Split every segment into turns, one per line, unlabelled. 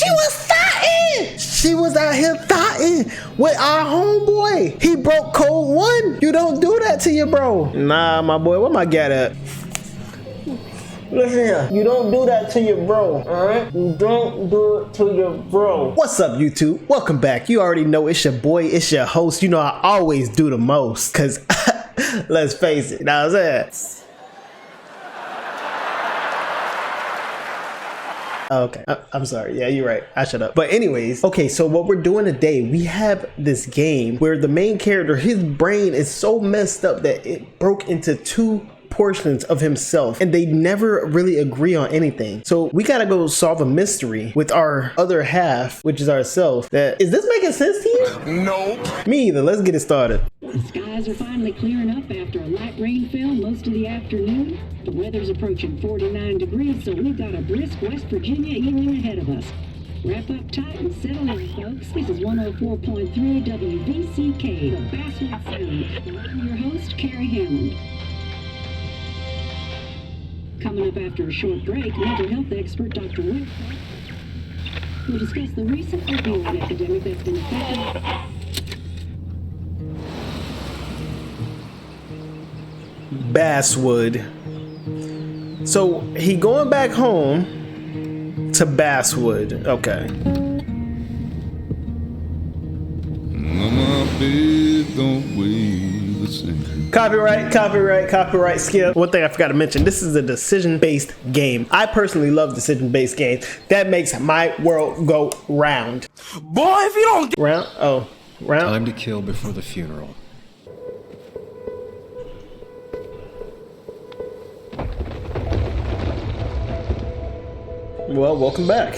She was thotting. She was out here thotting with our homeboy. He broke code 1. You don't do that to your bro. Nah, my boy, where my gat at? Listen here, you don't do that to your bro, alright? You don't do it to your bro. What's up, YouTube? Welcome back. You already know it's your boy, it's your host. You know I always do the most, cause let's face it, now what's that? Okay, I'm sorry. Yeah, you're right. I shut up. But anyways, okay, so what we're doing today, we have this game where the main character, his brain is so messed up that it broke into 2 portions of himself and they never really agree on anything. So we gotta go solve a mystery with our other half, which is ourselves. Is this making sense to you?
No.
Me either. Let's get it started.
The skies are finally clearing up after a light rainfall most of the afternoon. The weather's approaching 49 degrees, so we've got a brisk West Virginia evening ahead of us. Wrap up tight and settle in, folks. This is 104.3 WVCK, the Basswood Sound. I'm your host, Carrie Hammond. Coming up after a short break, mental health expert Dr. Rick will discuss the recent opioid epidemic that's been affecting.
Basswood. So he going back home to Basswood. Okay. Copyright, skip. One thing I forgot to mention, this is a decision-based game. I personally love decision-based games. That makes my world go round.
Boy, if you don't get
Round? Oh, round?
Time to kill before the funeral.
Well, welcome back.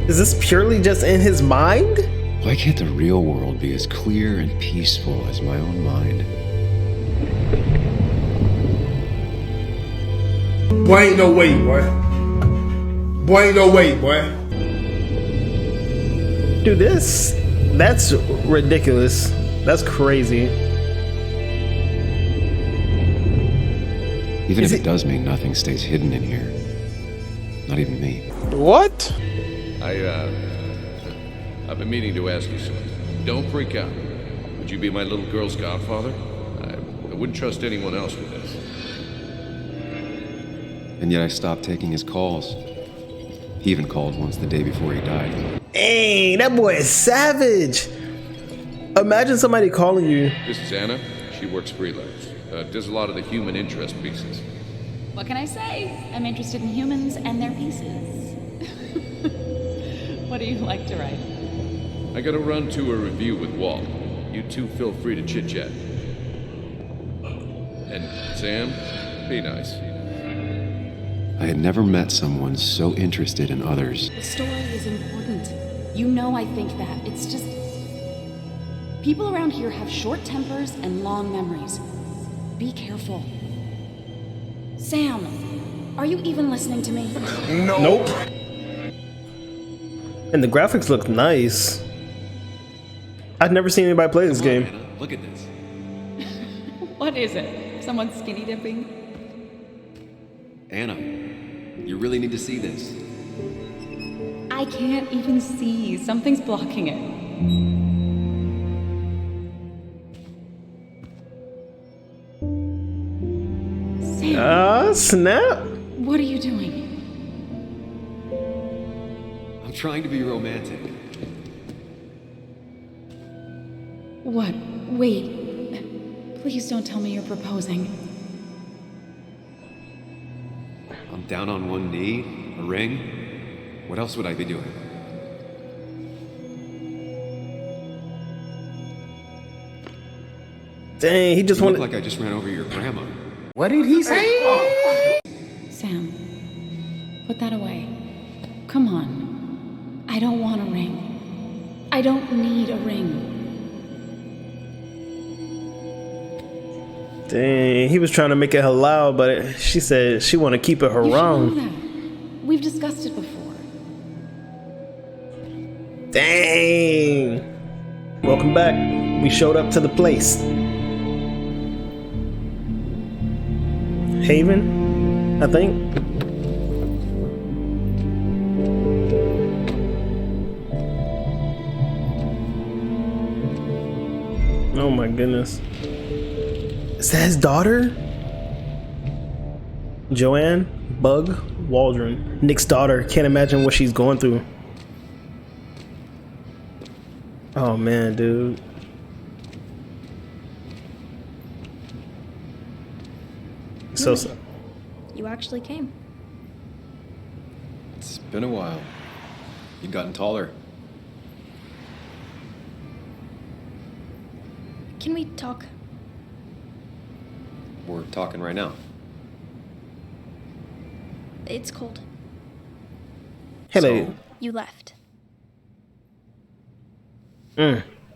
Is this purely just in his mind?
Why can't the real world be as clear and peaceful as my own mind?
Boy, ain't no way, boy. Boy, ain't no way, boy.
Dude, that's ridiculous. That's crazy.
Even if it does mean nothing stays hidden in here. Not even me.
What?
I've been meaning to ask you something. Don't freak out. Would you be my little girl's godfather? I wouldn't trust anyone else with this.
And yet I stopped taking his calls. He even called once the day before he died.
Dang, that boy is savage. Imagine somebody calling you.
This is Anna. She works freelance. Does a lot of the human interest pieces.
What can I say? I'm interested in humans and their pieces. What do you like to write?
I gotta run to a review with Walt. You two feel free to chit-chat. And Sam, be nice.
I had never met someone so interested in others.
The story is important. You know I think that. It's just... people around here have short tempers and long memories. Be careful. Sam, are you even listening to me?
No.
Nope. And the graphics look nice. I've never seen anybody play this game.
Anna, look at this.
What is it? Someone skinny dipping?
Anna, you really need to see this.
I can't even see. Something's blocking it. Sam.
Snap.
What are you doing?
I'm trying to be romantic.
What? Wait. Please don't tell me you're proposing.
I'm down on one knee, a ring. What else would I be doing?
Dang, he just
You look
wanted.
like I just ran over your grandma.
What did he say?
Sam, put that away. Come on. I don't want a ring. I don't need a ring.
Dang, he was trying to make it halal, but she said she want to keep it
You should know
haram.
that. We've discussed it before.
Dang. Welcome back. We showed up to the place. Haven, I think. Oh my goodness. Is that his daughter? Joanne Bug Waldron. Nick's daughter. Can't imagine what she's going through. Oh man, dude. So
You actually came.
It's been a while. You've gotten taller.
Can we talk?
We're talking right now.
It's cold.
hello.
You left.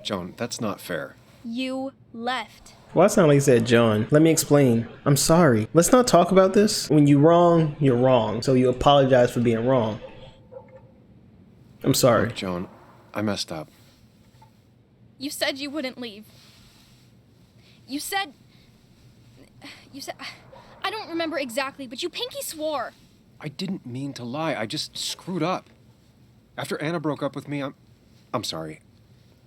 Joan, that's not fair.
You left.
Why sound like he said John? Let me explain. I'm sorry. Let's not talk about this. When you're wrong, you're wrong. So you apologize for being wrong. I'm sorry.
Look, Joan, I messed up.
You said you wouldn't leave. You said, I don't remember exactly, but you pinky swore.
I didn't mean to lie. I just screwed up. After Anna broke up with me, I'm sorry.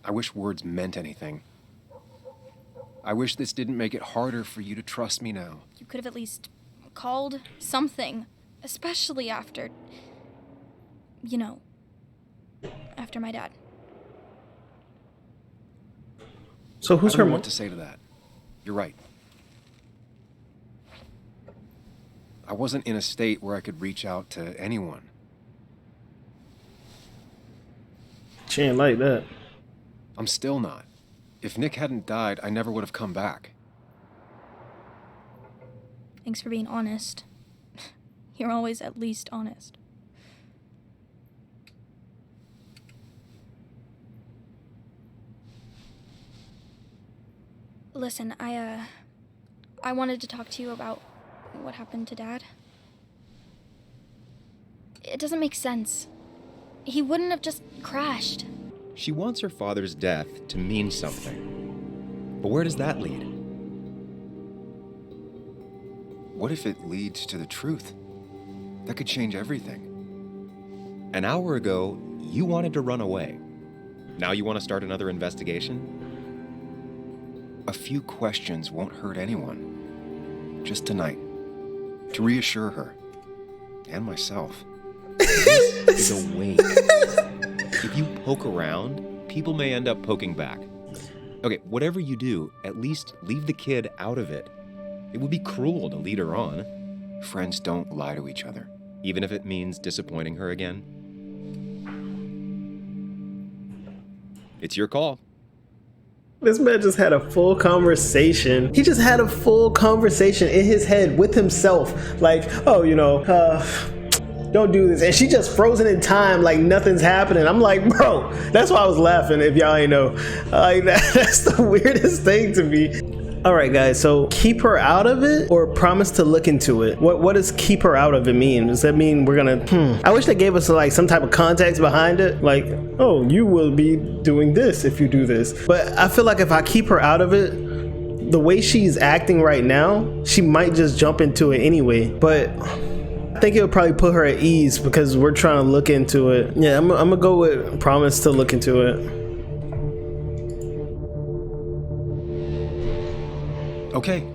I wish words meant anything. I wish this didn't make it harder for you to trust me now.
You could have at least called something, especially after, after my dad.
So who's
I
her
don't know
mom?
what to say to that. You're right. I wasn't in a state where I could reach out to anyone.
She ain't like that.
I'm still not. If Nick hadn't died, I never would have come back.
Thanks for being honest. You're always at least honest. Listen, I wanted to talk to you about what happened to Dad. It doesn't make sense. He wouldn't have just crashed.
She wants her father's death to mean something. But where does that lead?
What if it leads to the truth? That could change everything.
An hour ago, you wanted to run away. Now you want to start another investigation?
A few questions won't hurt anyone. Just tonight. To reassure her. And myself.
This is a wake. If you poke around, people may end up poking back. Okay, whatever you do, at least leave the kid out of it. It would be cruel to lead her on.
Friends don't lie to each other.
Even if it means disappointing her again. It's your call.
This man just had a full conversation. He just had a full conversation in his head with himself. Like, oh, don't do this. And she just frozen in time like nothing's happening. I'm like, bro, that's why I was laughing if y'all ain't know. Like, that's the weirdest thing to me. All right, guys, so keep her out of it or promise to look into it? What does keep her out of it mean? Does that mean we're gonna, I wish they gave us like some type of context behind it. Like, oh, you will be doing this if you do this. But I feel like if I keep her out of it, the way she's acting right now, she might just jump into it anyway. But I think it would probably put her at ease because we're trying to look into it. Yeah, I'm gonna go with promise to look into it.
Okay.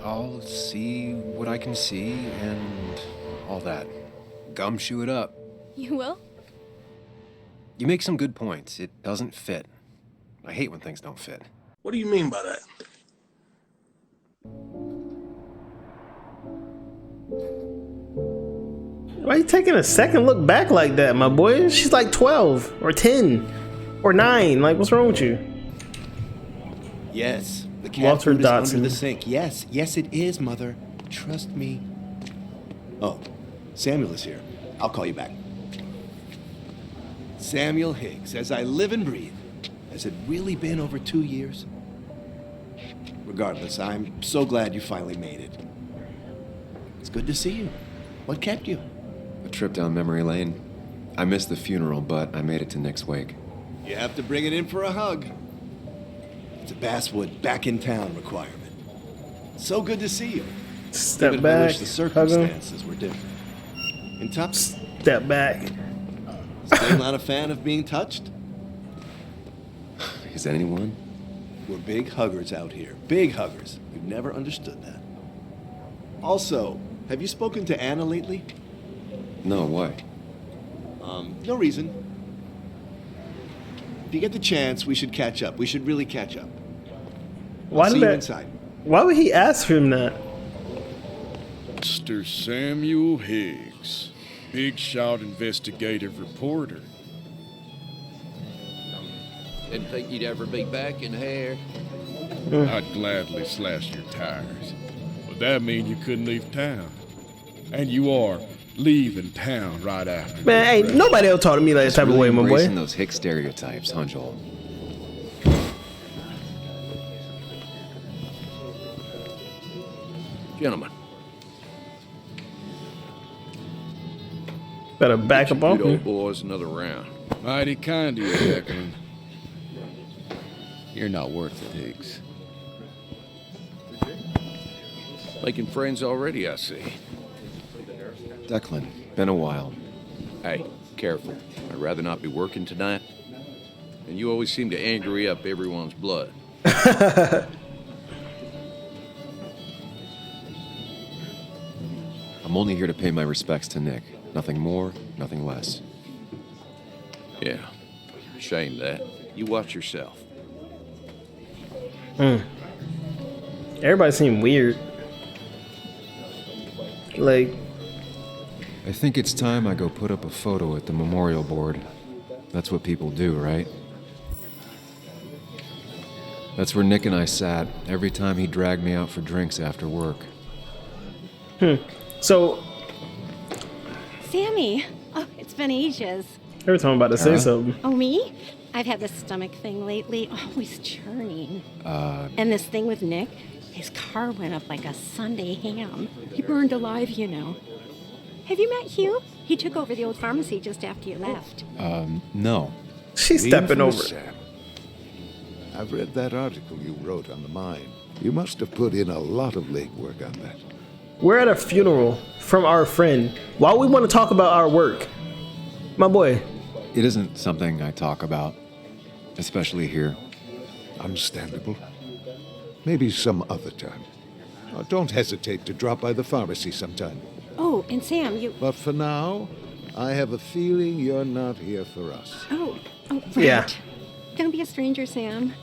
I'll see what I can see and all that. Gumshoe it up.
You will?
You make some good points. It doesn't fit. I hate when things don't fit.
What do you mean by that?
Why are you taking a second look back like that, my boy? She's like 12 or 10 or 9. Like, what's wrong with you?
Yes, the cat
Walter
food is under
Dodson.
the sink. Yes, it is, Mother. Trust me. Oh, Samuel is here. I'll call you back. Samuel Higgs, as I live and breathe. Has it really been over 2 years? Regardless, I'm so glad you finally made it. It's good to see you. What kept you?
A trip down memory lane. I missed the funeral, but I made it to Nick's wake.
You have to bring it in for a hug. It's a Basswood back in town requirement. So good to see you.
Step
Even if I
back.
wish the
Hug him.
circumstances were different. In top,
Step back.
still not a fan of being touched?
Is anyone?
We're big huggers out here. Big huggers. You've never understood that. Also, have you spoken to Anna lately?
No, why?
No reason. If you get the chance, we should catch up. We should really catch up.
Why
See
did
you
that?
inside.
Why would he ask him that?
Mr. Samuel Higgs, big shot investigative reporter.
Didn't think you'd ever be back in here.
I'd gladly slash your tires. But that mean you couldn't leave town. And you are leaving town right after.
Man,
this
ain't
wreck.
nobody else talk to me like that type of way, my boy.
Embracing those hick stereotypes, huh, Joel?
Gentlemen,
Better back up off
good
me.
old boys another round.
Mighty kind of you, Declan.
You're not worth it, Higgs. Making friends already, I see.
Declan, been a while.
Hey, careful. I'd rather not be working tonight. And you always seem to angry up everyone's blood.
I'm only here to pay my respects to Nick. Nothing more, nothing less.
Yeah. Shame that. You watch yourself.
Everybody seemed weird. Like,
I think it's time I go put up a photo at the memorial board. That's what people do, right? That's where Nick and I sat every time he dragged me out for drinks after work.
so
Sammy! Oh, it's been ages.
every time I'm about to say something.
Oh, me? I've had this stomach thing lately, always churning. And this thing with Nick, his car went up like a Sunday ham. He burned alive, you know. Have you met Hugh? He took over the old pharmacy just after you left.
No.
She's stepping over.
Sam. I've read that article you wrote on the mine. You must have put in a lot of legwork on that.
We're at a funeral from our friend. Why we want to talk about our work? My boy.
It isn't something I talk about, especially here.
Understandable. Maybe some other time. Don't hesitate to drop by the pharmacy sometime.
Oh, and Sam, you...
But for now, I have a feeling you're not here for us.
Oh, right.
Yeah.
Don't be a stranger, Sam.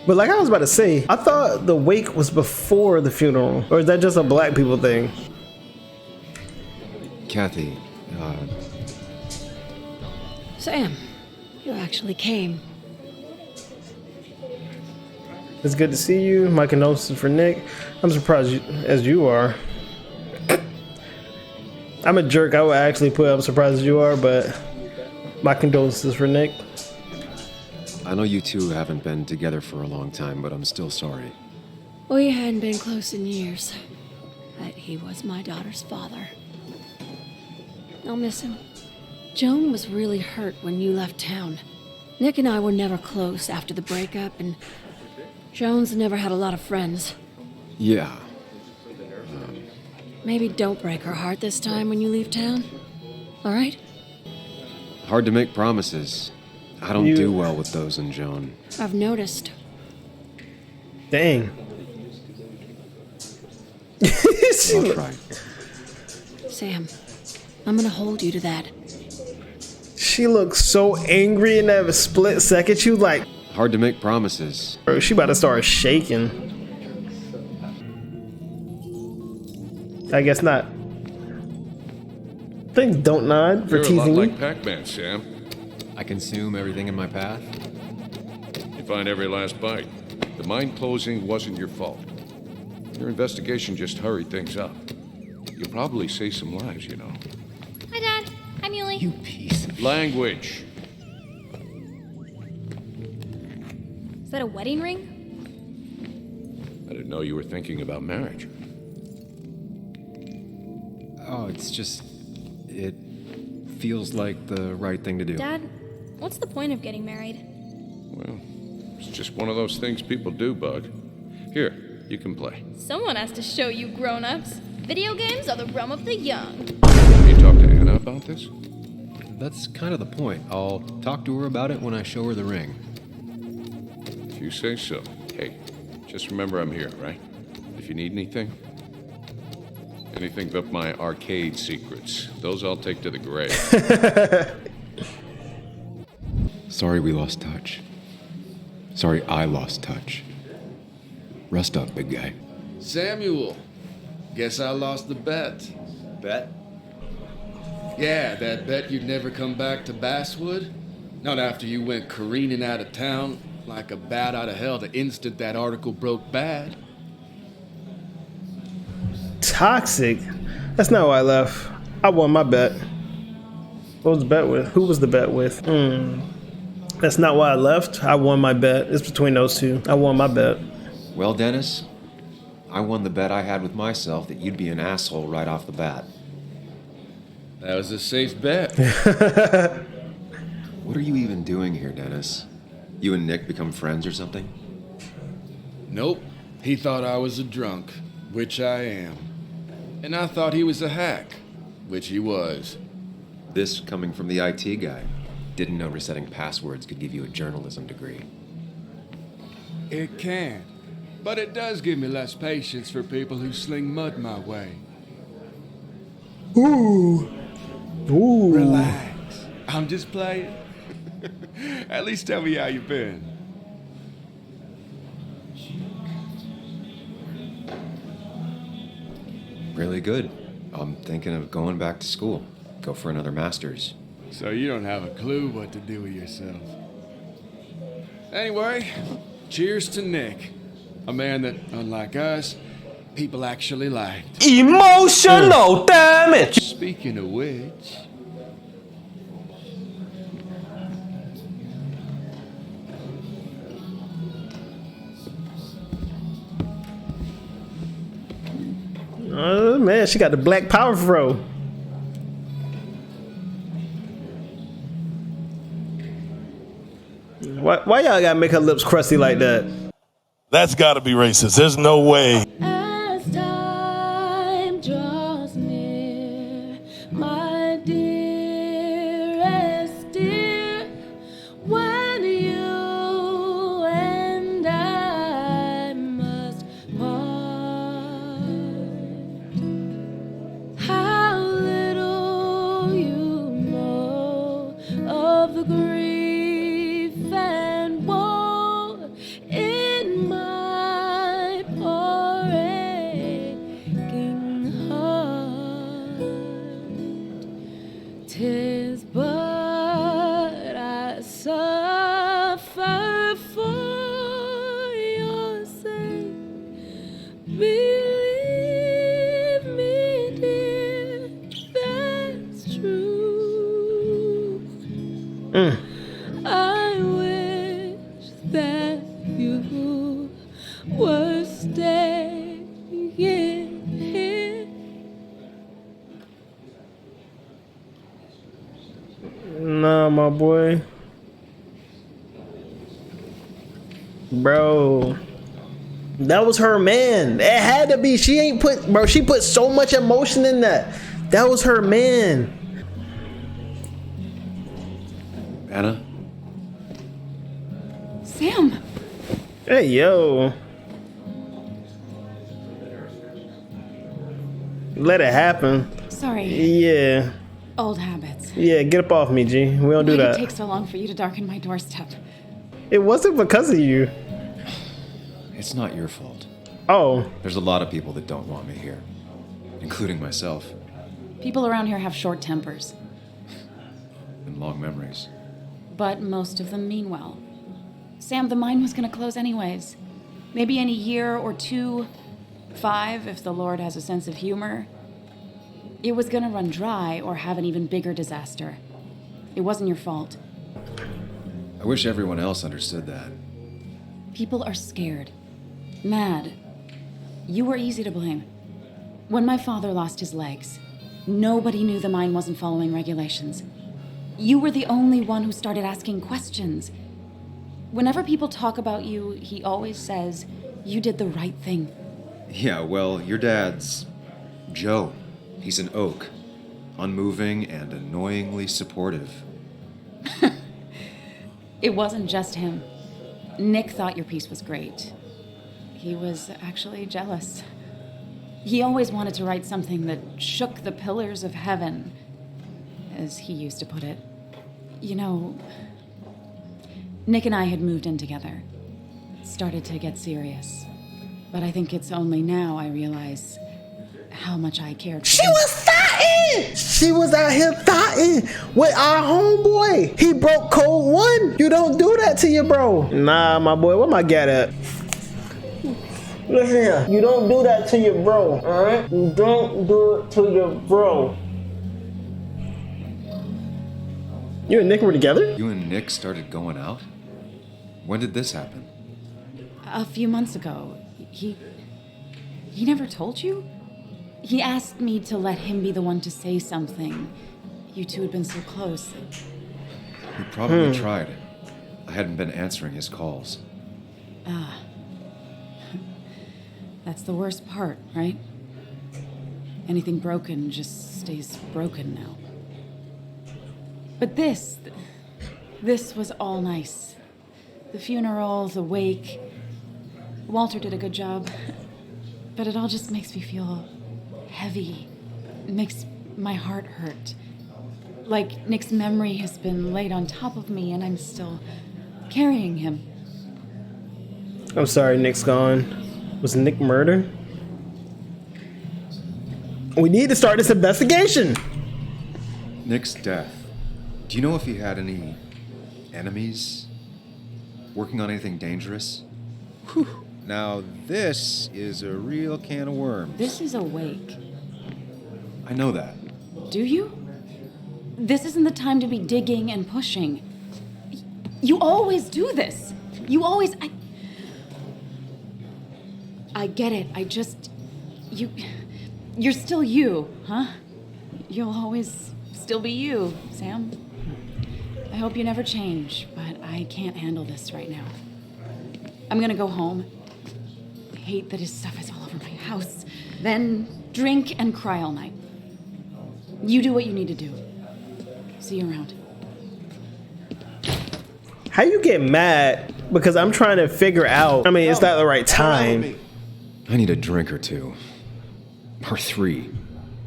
But like I was about to say, I thought the wake was before the funeral. Or is that just a black people thing?
Kathy,
Sam, you actually came.
It's good to see you. My condolences for Nick. I'm surprised as you are. I'm a jerk. I would actually put I'm surprised as you are, but my condolences for Nick.
I know you two haven't been together for a long time, but I'm still sorry.
We hadn't been close in years, but he was my daughter's father. I'll miss him. Joan was really hurt when you left town. Nick and I were never close after the breakup, and Joan's never had a lot of friends.
Yeah.
Maybe don't break her heart this time when you leave town. All right?
Hard to make promises. I don't do well with those in Joan.
I've noticed.
Dang.
I'll try.
Sam, I'm gonna hold you to that.
She looks so angry in that split second. She was like,
Hard to make promises.
bro, she about to start shaking. I guess not. Things don't nod for
You're a lot
teasing
like
me.
Pac-Man, Sam.
I consume everything in my path.
You find every last bite. The mine closing wasn't your fault. Your investigation just hurried things up. You'll probably save some lives, you know.
Hi, Dad. Hi, Muley.
You piece of...
Language.
Is that a wedding ring?
I didn't know you were thinking about marriage.
Oh, it's just... It feels like the right thing to do.
Dad, what's the point of getting married?
Well, it's just one of those things people do, Bud. Here, You can play.
Someone has to show you grown-ups. Video games are the realm of the young.
Have you talked to Anna about this?
That's kind of the point. I'll talk to her about it when I show her the ring.
If you say so. Hey, just remember I'm here, right? If you need anything. Anything but my arcade secrets. Those I'll take to the grave.
Sorry we lost touch. Sorry I lost touch. Rest up, big guy.
Samuel, guess I lost the bet.
Bet?
Yeah, that bet you'd never come back to Basswood. Not after you went careening out of town like a bat out of hell the instant that article broke bad.
Toxic? That's not why I left. I won my bet. What was the bet with? Who was the bet with? That's not why I left. I won my bet. It's between those two. I won my bet.
Well, Dennis, I won the bet I had with myself that you'd be an asshole right off the bat.
That was a safe bet.
What are you even doing here, Dennis? You and Nick become friends or something?
Nope. He thought I was a drunk, which I am. And I thought he was a hack, which he was.
This coming from the IT guy. Didn't know resetting passwords could give you a journalism degree.
It can. But it does give me less patience for people who sling mud my way.
Ooh. Ooh.
Relax. I'm just playing. At least tell me how you've been.
Really good. I'm thinking of going back to school. Go for another master's.
So you don't have a clue what to do with yourself. Anyway, cheers to Nick. A man that, unlike us, people actually liked.
Emotional damage!
Speaking of which...
Oh man, she got the black power fro. Why y'all gotta make her lips crusty like that?
That's gotta be racist. There's no way.
As time draws near, my dearest dear, when you and I must part, how little you know of the grief and woe in my poor aching heart. 'Tis but I suffer for your sake. Believe me, dear, that's true. I wish that you were staying here.
Nah, my boy. Bro. That was her man. It had to be. She ain't put, bro, she put so much emotion in that. That was her man.
Anna?
Sam!
Hey, yo. Let it happen.
Sorry.
Yeah.
Old habits.
Yeah, get up off me, G. We don't do
Why did
that.
it take so long for you to darken my doorstep?
It wasn't because of you.
It's not your fault.
Oh.
There's a lot of people that don't want me here, including myself,
People around here have short tempers,
and long memories.
but most of them mean well. Sam, the mine was gonna close anyways. Maybe in a year or 2, 5, if the Lord has a sense of humor. It was gonna run dry or have an even bigger disaster. It wasn't your fault.
I wish everyone else understood that.
People are scared. Mad. You were easy to blame. When my father lost his legs, nobody knew the mine wasn't following regulations. You were the only one who started asking questions. Whenever people talk about you, he always says, You did the right thing.
Yeah, well, your dad's Joe. He's an oak. Unmoving and annoyingly supportive.
It wasn't just him. Nick thought your piece was great. He was actually jealous. He always wanted to write something that shook the pillars of heaven, as he used to put it. You know, Nick and I had moved in together. It started to get serious. But I think it's only now I realize how much I cared for
She
him.
was thotting! She was out here thotting with our homeboy. He broke code 1. You don't do that to your bro. Nah, my boy, where my get at? Listen here, you don't do that to your bro, alright? You don't do it to your bro. You and Nick were together?
You and Nick started going out? When did this happen?
A few months ago. He never told you? He asked me to let him be the one to say something. You two had been so close.
He probably tried. I hadn't been answering his calls.
Ah. That's the worst part, right? Anything broken just stays broken now. But this was all nice. The funeral, the wake. Walter did a good job. But it all just makes me feel heavy. It makes my heart hurt. Like Nick's memory has been laid on top of me and I'm still carrying him.
I'm sorry, Nick's gone. Was Nick murdered? We need to start this investigation.
Nick's death. Do you know if he had any enemies? Working on anything dangerous? Whew. Now this is a real can of worms.
This is a wake.
I know that.
Do you? This isn't the time to be digging and pushing. You always do this. You always... I get it. You're still you, huh? You'll always still be you, Sam. I hope you never change, but I can't handle this right now. I'm gonna go home. I hate that his stuff is all over my house. Then drink and cry all night. You do what you need to do. See you around.
How you get mad? Because I'm trying to figure out. I mean, it's not the right time.
I need a drink or two. Or 3.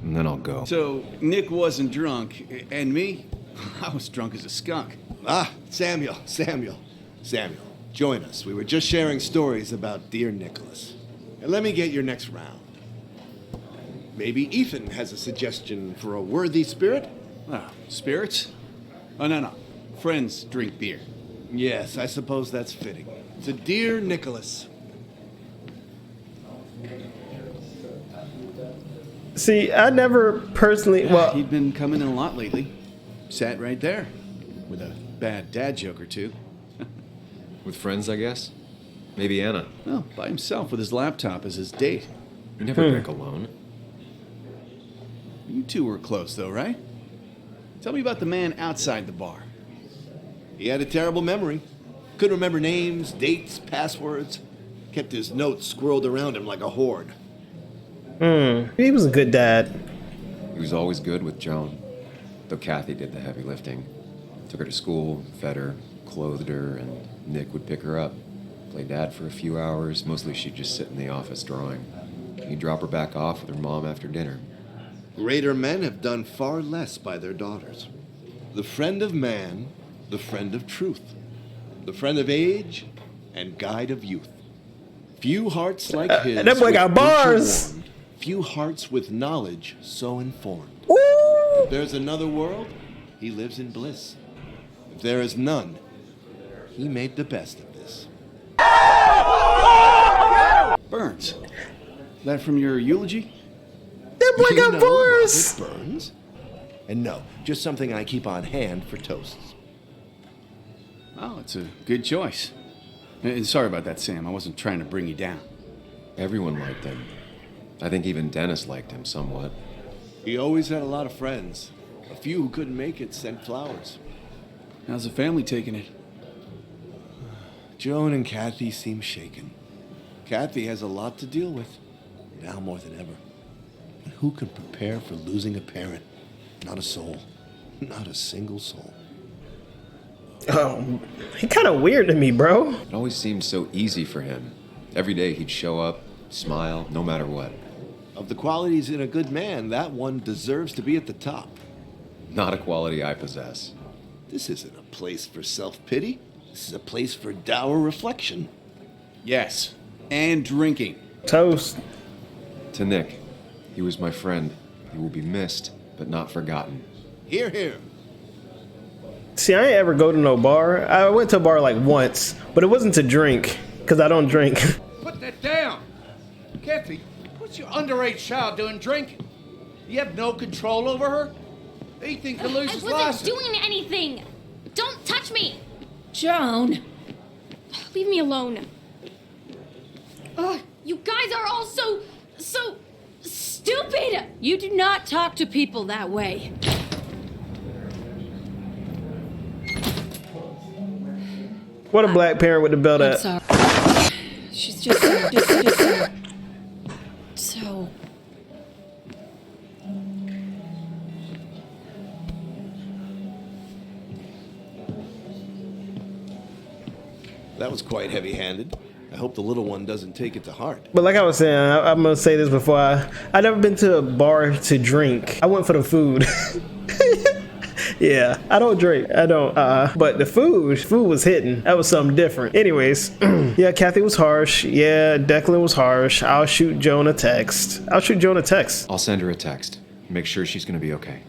And then I'll go.
So, Nick wasn't drunk, and me? I was drunk as a skunk.
Ah, Samuel, join us. We were just sharing stories about dear Nicholas. And let me get your next round. Maybe Ethan has a suggestion for a worthy spirit?
Ah, spirits? Oh, no. Friends drink beer.
Yes, I suppose that's fitting. To dear Nicholas.
See, I never personally... Well,
he'd been coming in a lot lately. Sat right there. With a bad dad joke or two.
With friends, I guess? Maybe Anna.
Well, by himself with his laptop as his date.
You never drink alone.
You two were close, though, right? Tell me about the man outside the bar.
He had a terrible memory. Couldn't remember names, dates, passwords. Kept his notes squirreled around him like a hoard.
He was a good dad.
He was always good with Joan. Though Kathy did the heavy lifting. Took her to school, fed her, clothed her, and Nick would pick her up. Play dad for a few hours. Mostly she'd just sit in the office drawing. He'd drop her back off with her mom after dinner.
Greater men have done far less by their daughters. The friend of man, the friend of truth, the friend of age, and guide of youth. Few hearts like his.
That boy got bars.
Warmed, few hearts with knowledge so informed.
Ooh.
If there's another world, he lives in bliss. If there is none, he made the best of this.
Burns. That from your eulogy?
That boy got bars.
Robert Burns? And no, just something I keep on hand for toasts.
Oh, it's a good choice. And sorry about that, Sam. I wasn't trying to bring you down.
Everyone liked him. I think even Dennis liked him somewhat.
He always had a lot of friends. A few who couldn't make it sent flowers.
How's the family taking it?
Joan and Kathy seem shaken. Kathy has a lot to deal with, now more than ever. And who can prepare for losing a parent? Not a soul. Not a single soul.
Oh, he kind of weird to me, bro.
It always seemed so easy for him. Every day he'd show up, smile, no matter what.
Of the qualities in a good man, that one deserves to be at the top.
Not a quality I possess.
This isn't a place for self-pity. This is a place for dour reflection.
Yes, and drinking.
Toast.
To Nick, he was my friend. He will be missed, but not forgotten.
Hear, hear.
See, I ain't ever go to no bar. I went to a bar like once, but it wasn't to drink, because I don't drink.
Put that down. Kathy, what's your underage child doing drinking? You have no control over her? Ethan could lose his
I wasn't
license.
doing anything. Don't touch me.
Joan!
Leave me alone. Ugh, you guys are all so stupid.
You do not talk to people that way.
What a black parent with the belt
I'm
at.
sorry. She's just so...
That was quite heavy-handed. I hope the little one doesn't take it to heart.
But like I was saying, I'm gonna say this before I never been to a bar to drink. I went for the food. Yeah, I don't drink. I don't. But the food was hitting. That was something different. Anyways, yeah, Kathy was harsh. Yeah, Declan was harsh. I'll shoot Joan a text.
I'll send her a text. Make sure she's gonna be okay.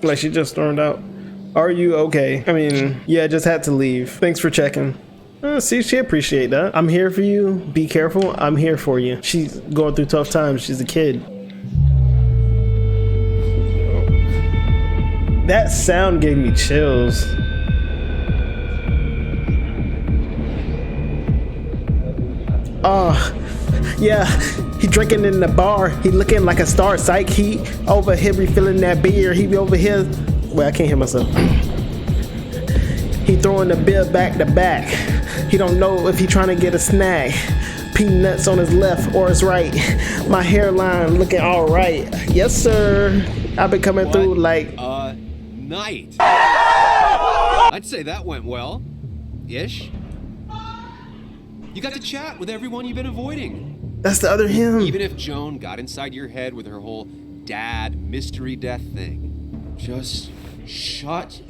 Like she just stormed out. Are you okay? I mean, yeah, just had to leave. Thanks for checking. See, she appreciate that. I'm here for you. Be careful. I'm here for you. She's going through tough times. She's a kid. That sound gave me chills. Oh, yeah. He drinking in the bar. He looking like a star. Psych. He over here refilling that beer. He be over here. Wait, I can't hear myself. He throwing the beer back to back. He don't know if he trying to get a snack. Peanuts on his left or his right. My hairline looking all right. Yes, sir. I've been coming through like...
night. I'd say that went well. Ish. You got to chat with everyone you've been avoiding.
That's the other him.
Even if Joan got inside your head with her whole dad mystery death thing. Just shut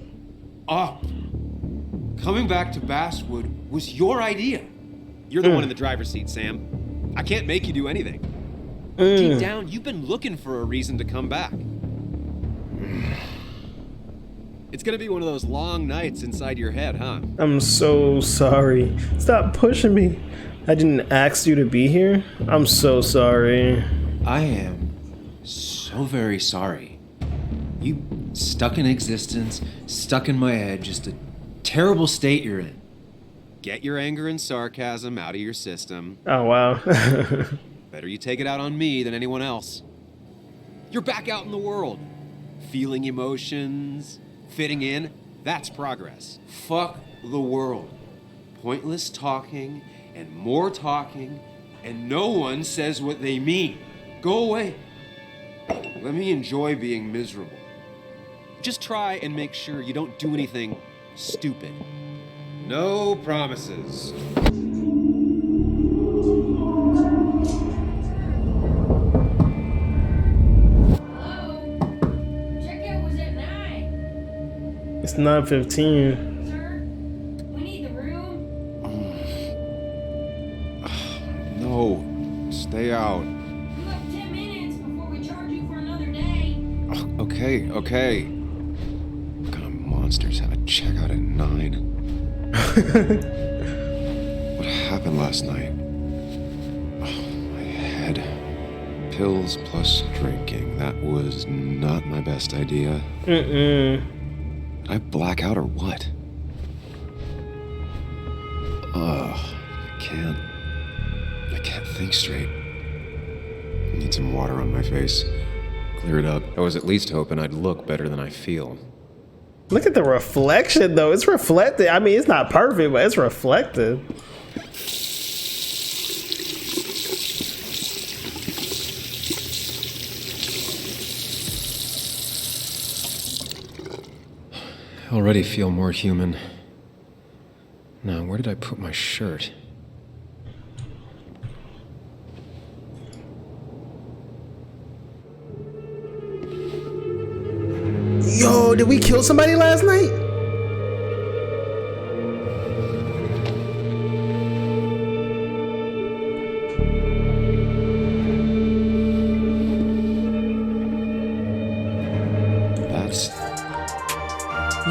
up. Coming back to Basswood was your idea. You're the one in the driver's seat, Sam. I can't make you do anything. Deep down, you've been looking for a reason to come back. It's gonna be one of those long nights inside your head, huh?
I'm so sorry. Stop pushing me. I didn't ask you to be here. I'm so sorry.
I am so very sorry. You stuck in existence, stuck in my head, just a terrible state you're in.
Get your anger and sarcasm out of your system.
Oh, wow.
Better you take it out on me than anyone else. You're back out in the world. Feeling emotions, fitting in, that's progress. Fuck the world. Pointless talking and more talking, and no one says what they mean. Go away. Let me enjoy being miserable. Just try and make sure you don't do anything stupid. No promises.
It's 9:15.
No, stay out.
You have 10 minutes before we charge you for another day.
Okay. What kind of monsters have a checkout at 9? What happened last night? Oh, my head. Pills plus drinking. That was not my best idea. Did I black out or what? I can't think straight. I need some water on my face. Clear it up. I was at least hoping I'd look better than I feel.
Look at the reflection, though. It's reflected. I mean, it's not perfect, but it's reflected.
I already feel more human. Now, where did I put my shirt?
Yo, did we kill somebody last night?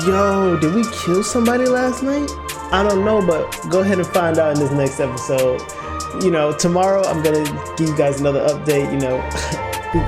Yo, did we kill somebody last night? I don't know, but go ahead and find out in this next episode. You know, tomorrow I'm gonna give you guys another update. You know,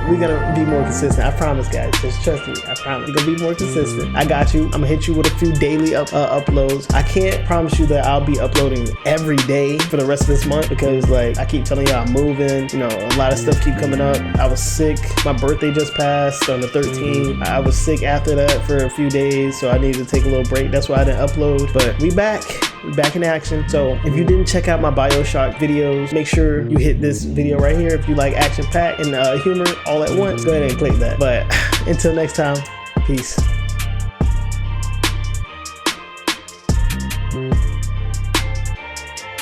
we're gonna be more consistent. I promise, guys. Just trust me. I promise. We're gonna be more consistent. I got you. I'm gonna hit you with a few daily uploads. I can't promise you that I'll be uploading every day for the rest of this month because, like, I keep telling you I'm moving. You know, a lot of stuff keep coming up. I was sick. My birthday just passed on the 13th. I was sick after that for a few days, so I needed to take a little break. That's why I didn't upload. But we back. We're back in action. So if you didn't check out my BioShock videos, make sure you hit this video right here. If you like action pack and humor all at once, go ahead and click that. But until next time, peace.